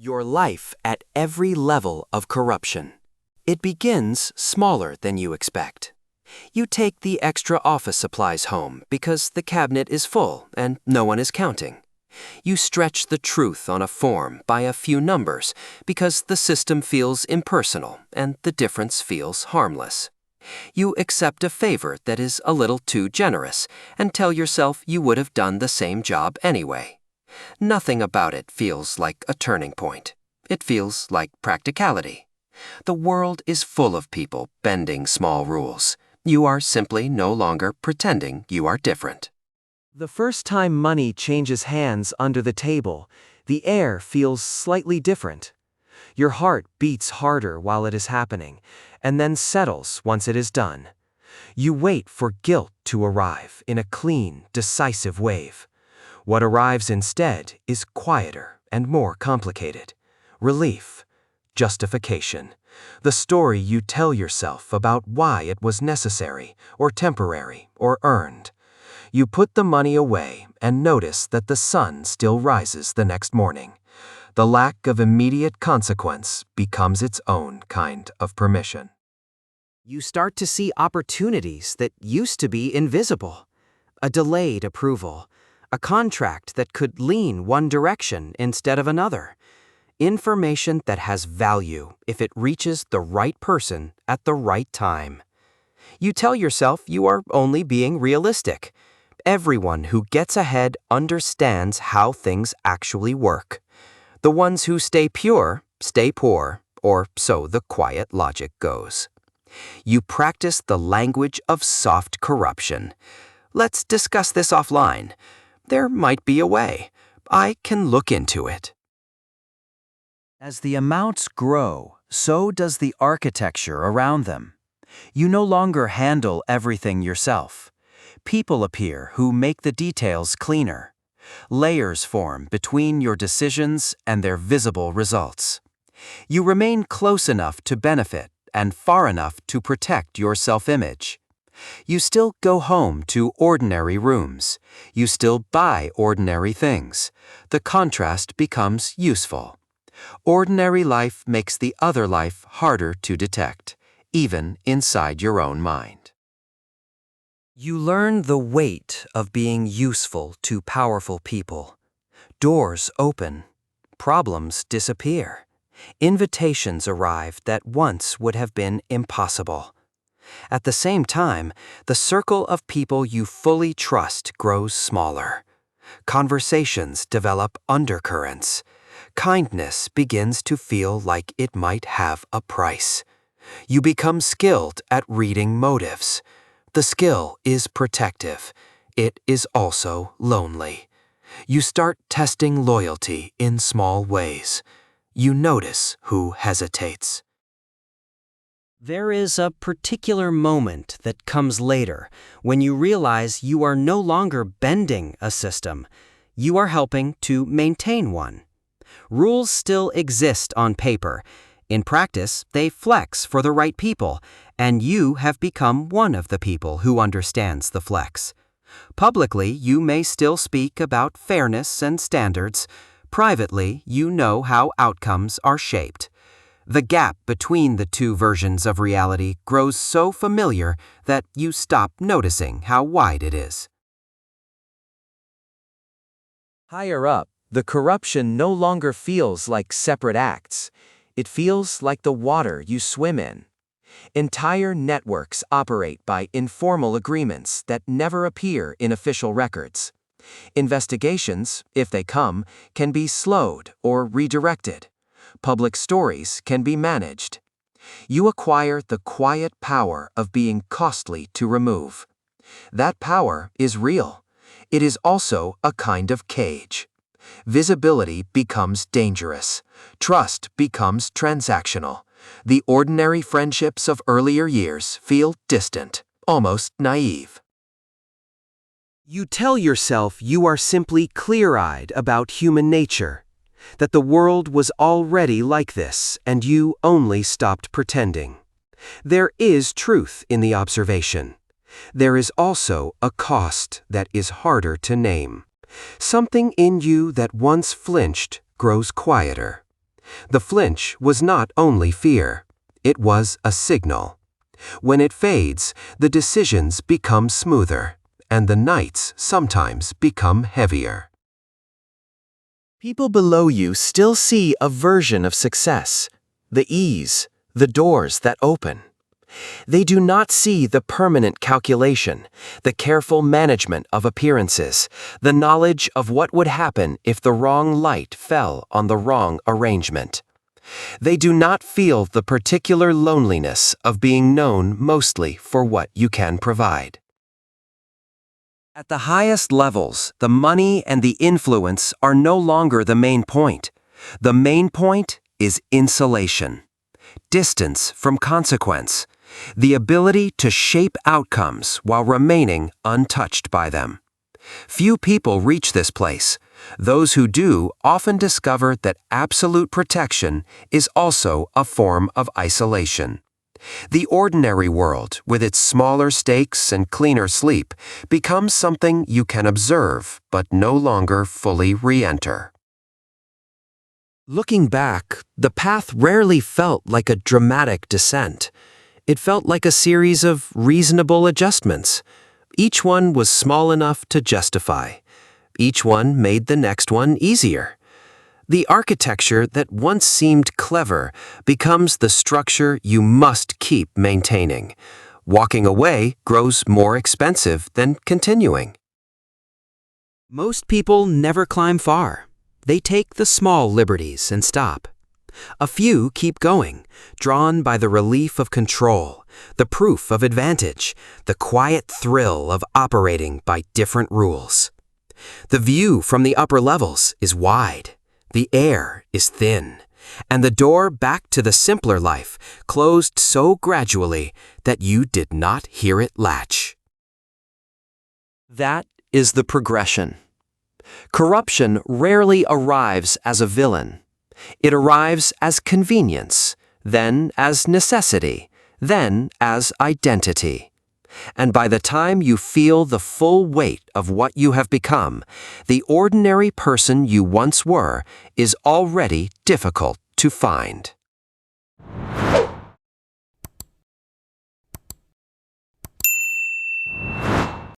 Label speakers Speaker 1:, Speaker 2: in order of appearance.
Speaker 1: your life at every level of corruption. It begins smaller than you expect. You take the extra office supplies home because the cabinet is full and no one is counting. You stretch the truth on a form by a few numbers because the system feels impersonal and the difference feels harmless. You accept a favor that is a little too generous and tell yourself you would have done the same job anyway. Nothing about it feels like a turning point. It feels like practicality. The world is full of people bending small rules. You are simply no longer pretending you are different.
Speaker 2: The first time money changes hands under the table, the air feels slightly different. Your heart beats harder while it is happening, and then settles once it is done. You wait for guilt to arrive in a clean, decisive wave. What arrives instead is quieter and more complicated. Relief. Justification. The story you tell yourself about why it was necessary, or temporary, or earned. You put the money away and notice that the sun still rises the next morning. The lack of immediate consequence becomes its own kind of permission.
Speaker 1: You start to see opportunities that used to be invisible. A delayed approval. A contract that could lean one direction instead of another. Information that has value if it reaches the right person at the right time. You tell yourself you are only being realistic. Everyone who gets ahead understands how things actually work. The ones who stay pure, stay poor, or so the quiet logic goes. You practice the language of soft corruption. Let's discuss this offline. There might be a way. I can look into it.
Speaker 3: As the amounts grow, so does the architecture around them. You no longer handle everything yourself. People appear who make the details cleaner. Layers form between your decisions and their visible results. You remain close enough to benefit and far enough to protect your self-image. You still go home to ordinary rooms. You still buy ordinary things. The contrast becomes useful. Ordinary life makes the other life harder to detect, even inside your own mind.
Speaker 1: You learn the weight of being useful to powerful people. Doors open. Problems disappear. Invitations arrive that once would have been impossible. At the same time, the circle of people you fully trust grows smaller. Conversations develop undercurrents. Kindness begins to feel like it might have a price. You become skilled at reading motives. The skill is protective. It is also lonely. You start testing loyalty in small ways. You notice who hesitates. There is a particular moment that comes later when you realize you are no longer bending a system. You are helping to maintain one. Rules still exist on paper. In practice, they flex for the right people, and you have become one of the people who understands the flex. Publicly, you may still speak about fairness and standards. Privately, you know how outcomes are shaped. The gap between the two versions of reality grows so familiar that you stop noticing how wide it is.
Speaker 2: Higher up, the corruption no longer feels like separate acts. It feels like the water you swim in. Entire networks operate by informal agreements that never appear in official records. Investigations, if they come, can be slowed or redirected. Public stories can be managed. You acquire the quiet power of being costly to remove. That power is real. It is also a kind of cage. Visibility becomes dangerous. Trust becomes transactional. The ordinary friendships of earlier years feel distant, almost naive. You tell yourself you are simply clear-eyed about human nature, that the world was already like this and you only stopped pretending. There is truth in the observation. There is also a cost that is harder to name. Something in you that once flinched grows quieter.
Speaker 1: The flinch was not only fear, it was a signal. When it fades, the decisions become smoother, and the nights sometimes become heavier.
Speaker 2: People below you still see a version of success, the ease, the doors that open. They do not see the permanent calculation, the careful management of appearances, the knowledge of what would happen if the wrong light fell on the wrong arrangement. They do not feel the particular loneliness of being known mostly for what you can provide.
Speaker 1: At the highest levels, the money and the influence are no longer the main point. The main point is insulation, distance from consequence, the ability to shape outcomes while remaining untouched by them. Few people reach this place. Those who do often discover that absolute protection is also a form of isolation. The ordinary world, with its smaller stakes and cleaner sleep, becomes something you can observe but no longer fully re-enter. Looking back, the path rarely felt like a dramatic descent. It felt like a series of reasonable adjustments. Each one was small enough to justify. Each one made the next one easier. The architecture that once seemed clever becomes the structure you must keep maintaining. Walking away grows more expensive than continuing. Most people never climb far. They take the small liberties and stop. A few keep going, drawn by the relief of control, the proof of advantage, the quiet thrill of operating by different rules. The view from the upper levels is wide, the air is thin, and the door back to the simpler life closed so gradually that you did not hear it latch. That is the progression. Corruption rarely arrives as a villain. It arrives as convenience, then as necessity, then as identity. And by the time you feel the full weight of what you have become, the ordinary person you once were is already difficult to find.